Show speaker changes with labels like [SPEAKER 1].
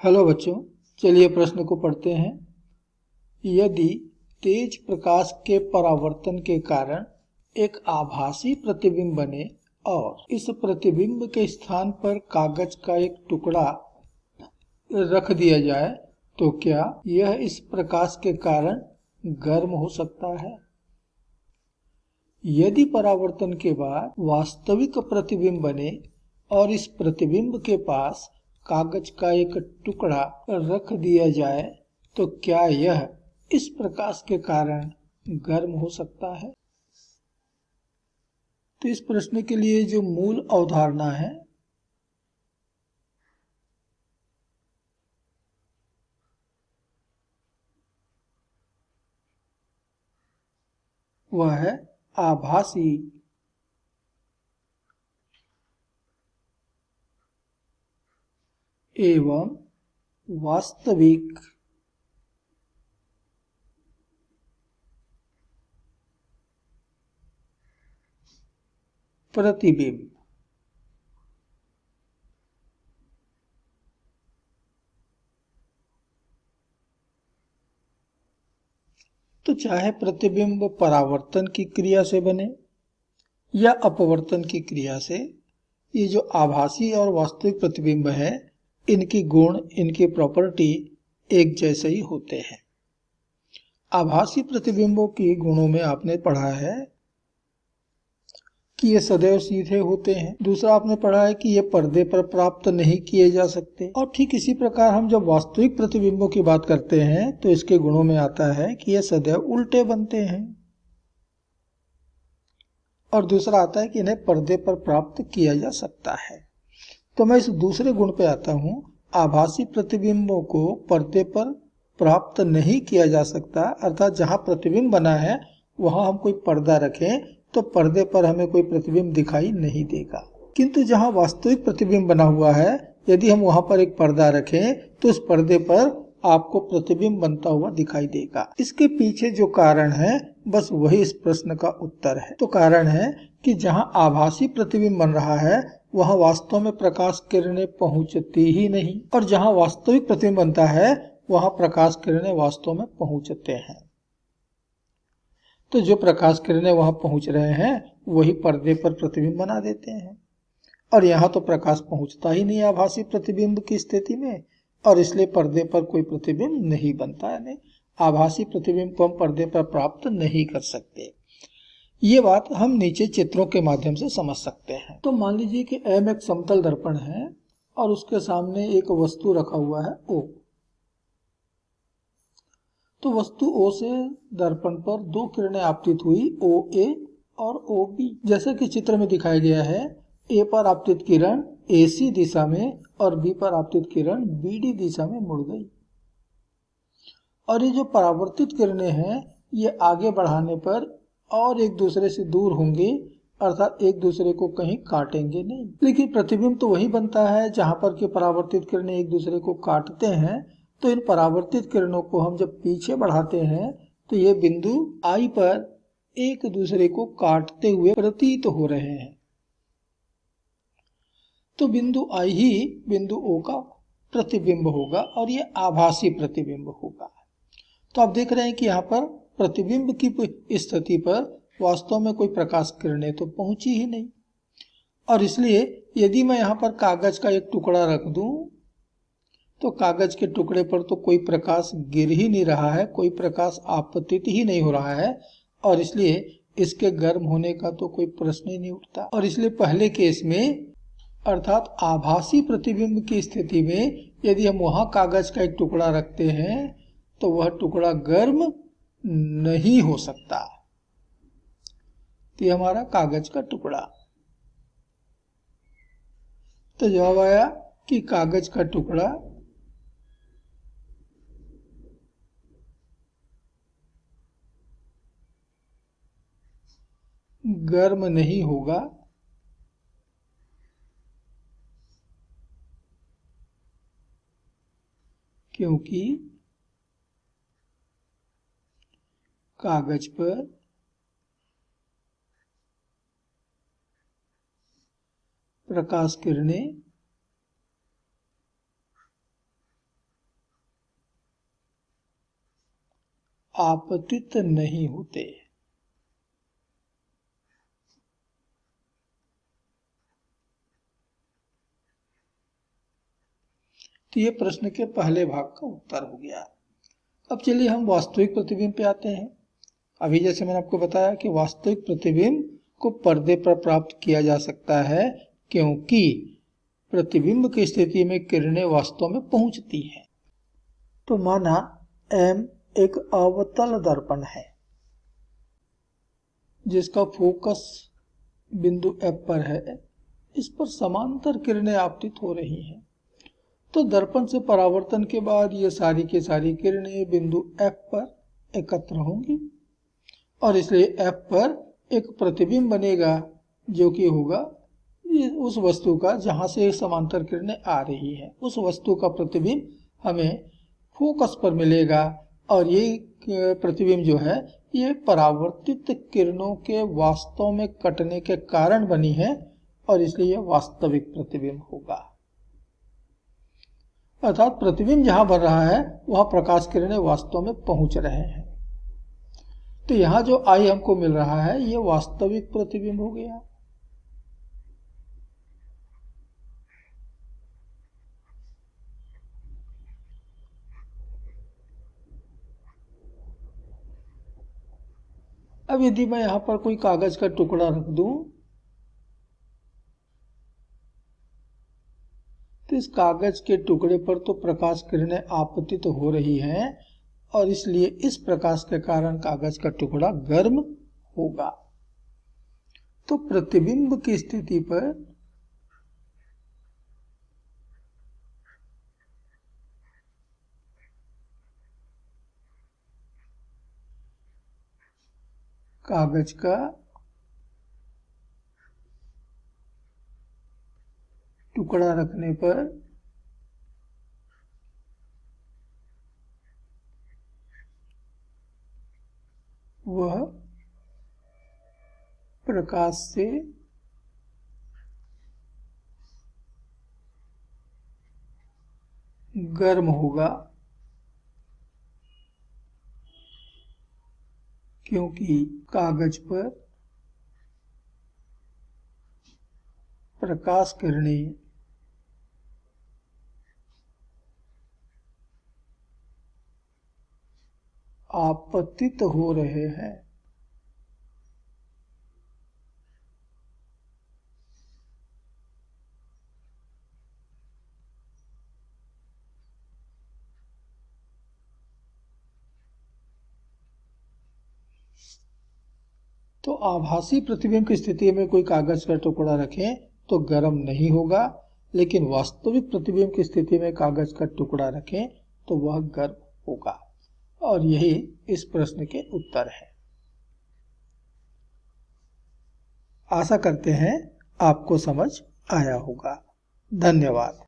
[SPEAKER 1] Hello बच्चों, चलिए प्रश्न को पढ़ते हैं। यदि तेज प्रकाश के परावर्तन के कारण एक आभासी प्रतिबिंब बने और इस प्रतिबिंब के स्थान पर कागज का एक टुकड़ा रख दिया जाए तो क्या यह इस प्रकाश के कारण गर्म हो सकता है? यदि परावर्तन के बाद वास्तविक प्रतिबिंब बने और इस प्रतिबिंब के पास कागज का एक टुकड़ा रख दिया जाए तो क्या यह इस प्रकाश के कारण गर्म हो सकता है? तो इस प्रश्न के लिए जो मूल अवधारणा है वह है आभासी एवं वास्तविक प्रतिबिंब। तो चाहे प्रतिबिंब परावर्तन की क्रिया से बने या अपवर्तन की क्रिया से, ये जो आभासी और वास्तविक प्रतिबिंब है इनकी गुण, इनकी प्रॉपर्टी एक जैसे ही होते हैं। आभासी प्रतिबिंबों की गुणों में आपने पढ़ा है कि ये सदैव सीधे होते हैं। दूसरा आपने पढ़ा है कि ये पर्दे पर प्राप्त नहीं किए जा सकते। और ठीक इसी प्रकार हम जब वास्तविक प्रतिबिंबों की बात करते हैं तो इसके गुणों में आता है कि ये सदैव उल्टे बनते हैं। और दूसरा आता है कि इन्हें पर्दे पर प्राप्त किया जा सकता है। तो मैं इस दूसरे गुण पे आता हूँ। आभासी प्रतिबिंबों को पर्दे पर प्राप्त नहीं किया जा सकता, अर्थात जहाँ प्रतिबिंब बना है वहाँ हम कोई पर्दा रखें तो पर्दे पर हमें कोई प्रतिबिंब दिखाई नहीं देगा। किंतु जहाँ वास्तविक प्रतिबिंब बना हुआ है, यदि हम वहाँ पर एक पर्दा रखें तो उस पर्दे पर आपको प्रतिबिंब बनता हुआ दिखाई देगा। इसके पीछे जो कारण है बस वही इस प्रश्न का उत्तर है। तो कारण है कि जहाँ आभासी प्रतिबिंब बन रहा है वहाँ वास्तव में प्रकाश किरणें पहुंचती ही नहीं, और जहाँ वास्तविक प्रतिबिंब बनता है वहाँ प्रकाश किरणें वास्तव में पहुंचते हैं। तो जो प्रकाश किरणें वहां पहुंच रहे हैं वही पर्दे पर प्रतिबिंब बना देते हैं, और यहाँ तो प्रकाश पहुंचता ही नहीं आभासी प्रतिबिंब की स्थिति में, और इसलिए पर्दे पर कोई प्रतिबिंब नहीं बनता है। नहीं, आभासी प्रतिबिंब को हम पर्दे पर प्राप्त नहीं कर सकते। ये बात हम नीचे चित्रों के माध्यम से समझ सकते हैं। तो मान लीजिए कि M एक समतल दर्पण है और उसके सामने एक वस्तु रखा हुआ है O। तो वस्तु O से दर्पण पर दो किरणें आपतित हुई, OA और OB। जैसे कि चित्र में दिखाया गया है, A पर आपतित किरण AC दिशा में और B पर आपतित किरण BD दिशा में मुड़ गई। और ये जो परावर्तित किरणें हैं ये आगे बढ़ाने पर और एक दूसरे से दूर होंगे, अर्थात एक दूसरे को कहीं काटेंगे नहीं। लेकिन प्रतिबिंब तो वही बनता है जहां पर कि परावर्तित किरणें एक दूसरे को काटते हैं। तो इन परावर्तित किरणों को हम जब पीछे बढ़ाते हैं तो ये बिंदु I पर एक दूसरे को काटते हुए प्रतीत हो रहे हैं। तो बिंदु I ही बिंदु O का प्रतिबिंब होगा और ये आभासी प्रतिबिंब होगा। तो आप देख रहे हैं कि यहाँ पर प्रतिबिंब की स्थिति पर वास्तव में कोई प्रकाश किरणें तो पहुंची ही नहीं, और इसलिए यदि मैं यहाँ पर कागज का एक टुकड़ा रख दूं तो कागज के टुकड़े पर तो कोई प्रकाश गिर ही नहीं रहा है, कोई प्रकाश आपतित ही नहीं हो रहा है, और इसलिए इसके गर्म होने का तो कोई प्रश्न ही नहीं उठता। और इसलिए पहले केस में, अर्थात आभासी प्रतिबिंब की स्थिति में, यदि हम वहां कागज का एक टुकड़ा रखते हैं तो वह टुकड़ा गर्म नहीं हो सकता। तो ये हमारा कागज का टुकड़ा। तो जवाब आया कि कागज का टुकड़ा गर्म नहीं होगा क्योंकि कागज पर प्रकाश किरणें आपतित नहीं होते। तो ये प्रश्न के पहले भाग का उत्तर हो गया। अब चलिए हम वास्तविक प्रतिबिंब पे आते हैं। अभी जैसे मैंने आपको बताया कि वास्तविक प्रतिबिंब को पर्दे पर प्राप्त किया जा सकता है क्योंकि प्रतिबिंब की स्थिति में किरणें वास्तव में पहुंचती हैं। तो माना M एक अवतल दर्पण है जिसका फोकस बिंदु F पर है, इस पर समांतर किरणें आपतित हो रही हैं। तो दर्पण से परावर्तन के बाद ये सारी की सारी किरणें बिंदु F पर एकत्र होंगी और इसलिए F पर एक प्रतिबिंब बनेगा जो कि होगा उस वस्तु का जहां से समांतर किरणें आ रही हैं, उस वस्तु का प्रतिबिंब हमें फोकस पर मिलेगा और ये प्रतिबिंब जो है ये परावर्तित किरणों के वास्तव में कटने के कारण बनी है और इसलिए वास्तविक प्रतिबिंब होगा। अर्थात प्रतिबिंब जहां बन रहा है वहां प्रकाश किरणें वास्तव में पहुंच रहे हैं। तो यहां जो I हमको मिल रहा है ये वास्तविक प्रतिबिंब हो गया। अब यदि मैं यहां पर कोई कागज का टुकड़ा रख दूं तो इस कागज के टुकड़े पर तो प्रकाश किरणें आपतित तो हो रही हैं और इसलिए इस प्रकाश के कारण कागज का टुकड़ा गर्म होगा। तो प्रतिबिंब की स्थिति पर कागज का टुकड़ा रखने पर वह प्रकाश से गर्म होगा क्योंकि कागज पर प्रकाश किरणें आपतित हो रहे हैं। तो आभासी प्रतिबिंब की स्थिति में कोई कागज का टुकड़ा रखें तो गर्म नहीं होगा, लेकिन वास्तविक प्रतिबिंब की स्थिति में कागज का टुकड़ा रखें तो वह गर्म होगा। और यही इस प्रश्न के उत्तर है। आशा करते हैं आपको समझ आया होगा। धन्यवाद।